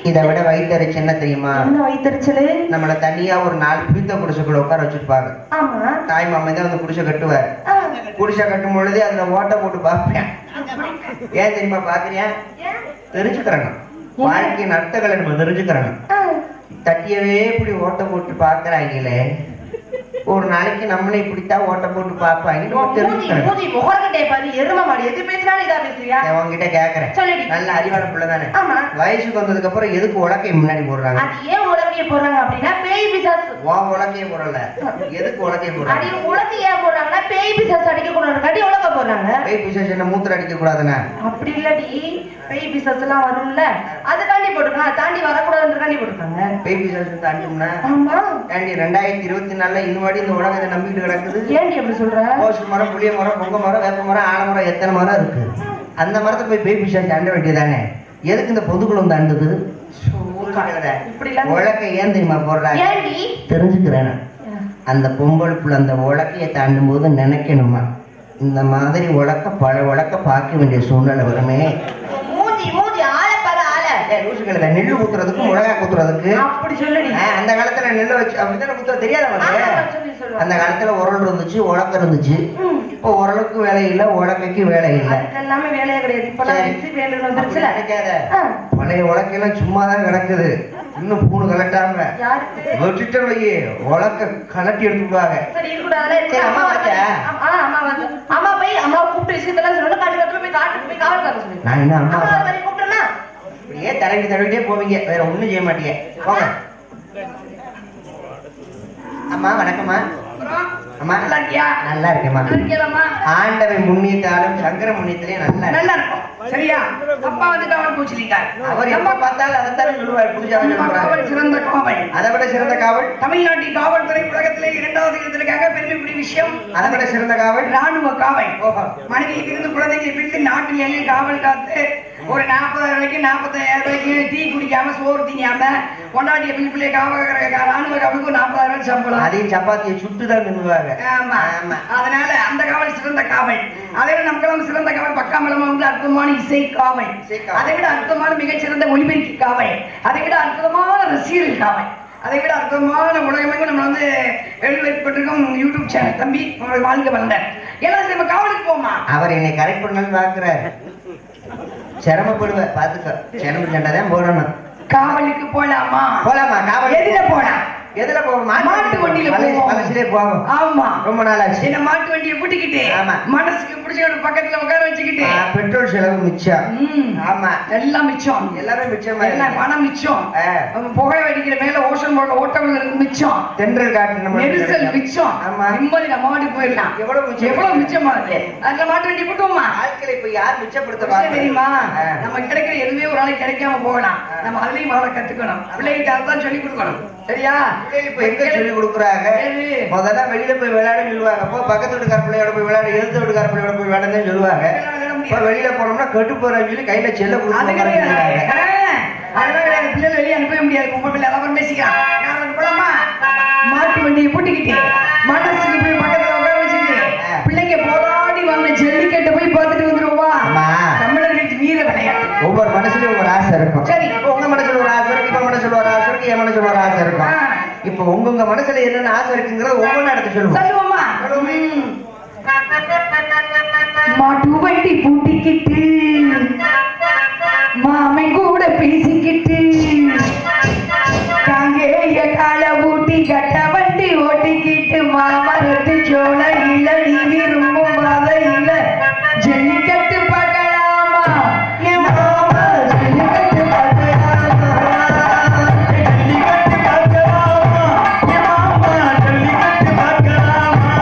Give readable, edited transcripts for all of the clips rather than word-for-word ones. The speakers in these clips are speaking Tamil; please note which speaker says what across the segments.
Speaker 1: இதை விட வயிற்றுச்சல் என்ன தெரியுமா?
Speaker 2: என்ன வயிற்றுச்சல்?
Speaker 1: நம்மள தனியா ஒரு 4 பிடித்த குடிசைக்குள்ள உட்கார வச்சிருப்பாங்க.
Speaker 2: ஆமா.
Speaker 1: தாய் மாமன் தான் வந்து குடிசை கட்டுவார். குடிசை கட்டும் பொழுதே அதுல ஓட்ட போட்டு பார்ப்பேன். ஏன் தெரியுமா பாக்குறியா? தெரிஞ்சுக்கிறேன். வாழ்க்கையின் அர்த்தங்களை நம்ம தெரிஞ்சுக்கிறேன். தட்டியவே இப்படி ஓட்ட போட்டு பாக்குறாங்களே, ஒரு நாளைக்கு நம்மளே இப்படித்தான் ஓட்ட போட்டு பாப்பாங்க. உங்ககிட்ட கேக்குறேன், நல்ல அறிவான பிள்ளை தானே? வயசுக்கு வந்ததுக்கு அப்புறம் எதுக்கு உலக்கையை முன்னாடி போடுறாங்க?
Speaker 2: ஏன் உலக்கையை போடுறாங்க அப்படின்னா பேய் பிசாசு.
Speaker 1: உலக்கையே போடல, எதுக்கு உலக்கையை போடுறாங்க?
Speaker 2: உலக்கை ஏன் போடுறாங்கன்னா பேய் பிசாசு அடிக்க கூடாது, உலக்க போடுறாங்க.
Speaker 1: பேய் பிசாசு என்ன மூத்திர அடிக்க கூடாதுன்னா? அப்படி
Speaker 2: இல்லடி, பேய் பிசாசு எல்லாம் வரும்ல, அதுக்காண்டி போட்டுருக்காங்க. தாண்டி வரக்கூடாதுன்றக்காண்டி போட்டுருக்காங்க.
Speaker 1: பேய் பிசாசு தாண்டினா தாண்டி 2024 இன்னும் இந்த உலகத்தை நம்பிட்டு கிடக்குது.
Speaker 2: ஏன்டி அப்படி சொல்ற?
Speaker 1: ஓசு மரம், புளிய மரம், பொங்க மரம், வேப்ப மரம், ஆலமரம், எத்தனை மரம் இருக்கு. அந்த மரத்தை போய் பேய் பிசாசு தாண்ட வேண்டியதானே? எதுக்கு இந்த பொதுக்குளம் தாண்டுது? உலக்கை ஏன் தெரியுமா போடுறாங்க? தெரிஞ்சுக்கிறேன். அந்த பொம்பளை புள்ள அந்த உலக்கையை தாண்டும் போது நினைக்கணுமா, இந்த மாதிரி உலக்க பல உலக்க பார்க்க வேண்டிய சூழ்நிலை வருமே. நெல்லு ஊத்துறதுக்கு மிளகா ஊத்துறதுக்கு அந்த காலத்துல நெல்லு வச்சு அப்படித்தானே குத்துற தெரியாத? அந்த காலத்துல உரல் இருந்துச்சு, உலக்க இருந்துச்சு. இப்போ உரலுக்கு வேலை இல்லை, உலக்கைக்கு வேலை இல்லை. பழைய உலக்கையெல்லாம் சும்மாதான் கிடக்குது. இன்னும் பூணு கலட்டாம வெட்டிட்டு வையே உலக்க கலட்டி எடுத்துக்குவாங்க. நான் என்ன அம்மா இப்படியே தரங்கி தடவிட்டே போவீங்க, வேற ஒண்ணும் செய்ய மாட்டீங்க. போங்க. அம்மா வணக்கம்மா. அம்மா நல்லா இருக்கியா? நல்லா இருக்கேம்மா. ஆண்டவை முன்னிட்டாலும் சங்கர முன்னியத்திலேயே நல்லா இருக்கும். சரியா? அப்பா வந்து காவல் பூச்சிலிங்க. அவர் எப்ப பார்த்தாலும் அதைத்தான் சொல்லுவார். புதுசாக சிறந்த காவல், அதை விட சிறந்த காவல் தமிழ்நாட்டின் காவல்துறை உலகத்திலே 2வது இடத்திற்காக பெருமைக்குரிய விஷயம். அதை விட சிறந்த காவல் ராணுவ காவல். மனைவியை பிரிந்து குழந்தைகளை பிரித்து நாட்டில் எல்லையில் காவல் காத்து ஒரு 40,000 ரூபாய்க்கு 45,000 ரூபாய்க்கு டீ குடிக்காம சோறு திங்காம கொண்டாடிய பிள்ளை ராணுவ காவலுக்கு 40,000 ரூபாய் சம்பளம். அதையும் சப்பாத்தியை சுட்டுதான் தின்னுவாங்க. ஆமா ஆமா. அதனால அந்த காவல் சிறந்த காவல். அதை விட நமக்கெல்லாம் சிறந்த காவல் பக்காமலமா வந்து அற்புதமான இசை காவல். அதை விட அற்புதமான மிகச்சிறந்த ஒலிபெருக்கி காவல். அதை விட அற்புதமான ரசிகர்கள் காவல். அதை விட அற்புதமான உலகமெங்கும் நம்ம வந்து வெளிப்பட்டிருக்கோம் யூடியூப் சேனல். தம்பி உங்களுடைய வாழ்க்கை வளர்ந்த எல்லாம் நம்ம காவலுக்கு போமா. அவர் என்னை கரெக்ட் பண்ணாலும் பாக்குறாரு. சிரமப்படுவேன் பாத்துக்க. சிரமம் சண்டைதான் போடணும். காவலுக்கு போலாமா? போலாமா? காவல் எதுல போலாம்? எதுல போவோம்? மாட்டு வண்டியில போவோம். ஆமா, ரொம்ப நாள் ஆச்சு. என்ன மாட்டு வண்டியை கூட்டிக்கிட்டு மனசுக்கு பிடிச்ச பக்கத்துல உட்கார வச்சுக்கிட்டு பெட்ரோல் செலவு மிச்சம். ஆமா, எல்லாம் மிச்சம். எல்லாமே மிச்சம். என்ன பணம் மிச்சம். புகை வெடிக்கிற மேல ஓஷன் போர்ட்ல ஓட்டங்கள் இருக்கு மிச்சம். தென்றல் காட்டு நெரிசல் மிச்சம். ஆமா, நிம்மதி நம்ம மாடி போயிடலாம். எவ்வளவு மிச்சமா இருக்கு. அதுல மாட்டு வண்டி கூட்டுவோமா? ஆட்களை இப்ப யார் மிச்சப்படுத்த தெரியுமா? நம்ம கிடைக்கிற எதுவுமே ஒரு நாளைக்கு கிடைக்காம போகலாம். நம்ம அதுலயும் வாழ கத்துக்கணும். பிள்ளைகிட்ட அதான் சொல்லி கொடுக்கணும். சரியா? இப்ப எங்க சொல்லி கொடுக்குறாங்க? முதல்ல வெளியில போய் விளையாட சொல்லுவாங்க. அப்போ பக்கத்து வீட்டுக்கார பிள்ளையோட போய் விளையாட, எழுத்து வீட்டுக்கார பிள்ளையோட போய் விளையாடுன்னு சொல்லுவாங்க. இப்ப வெளியில போனோம்னா கெட்டு போறேன்னு சொல்லி கையில செல்ல கொடுக்குறாங்க. அதனால பிள்ளைகள் வெளியே அனுப்பவே முடியாது. உங்க பிள்ளை எல்லாம் பேசிக்கலாம். போலாமா? மாட்டு வண்டியை பூட்டிக்கிட்டு மனசுக்கு போய் பக்கத்துல உட்கார வச்சுக்கிட்டு பிள்ளைங்க போராடி வாங்க ஜல்லிக்கட்டை போய் பார்த்துட்டு வந்துருவா. தமிழர்களுக்கு வீர விளையாட்டு. ஒவ்வொரு மனசுலயும் ஒரு ஆசை இருக்கும். சரி, உங்க மனசுல ஒரு ஆசை இருக்கு, இப்ப மனசுல ஒரு ஆசை இருக்கு, என் மனசுல ஒரு ஆசை இருக்கும். இப்ப உங்க மனசுல என்னென்ன ஆசை இருக்குங்கிறத ஒவ்வொன்னு எடுத்து சொல்லுவோமா? மாட்டு வண்டி பூட்டிக்கிட்டு மாமை கூட பேசிக்கிட்டு காங்கேய கால ஊட்டி கட்ட வண்டி ஓட்டிக்கிட்டு மாமரத்து சோழ இல்ல நீ விரும்பும் பாதையில ஜல்லிக்கட்டு பார்க்கலாமா? என் மாமா ஜல்லிக்கட்டு பார்க்கலாமா? ஜல்லிக்கட்டு பார்க்கலாமா? என் மாமா ஜல்லிக்கட்டு பார்க்கலாமா?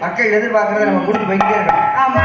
Speaker 1: மக்கள் எதிர்பார்க்கறத நம்ம கொடுத்து போய்கிட்டே இருக்கோம்.
Speaker 2: ஆமா.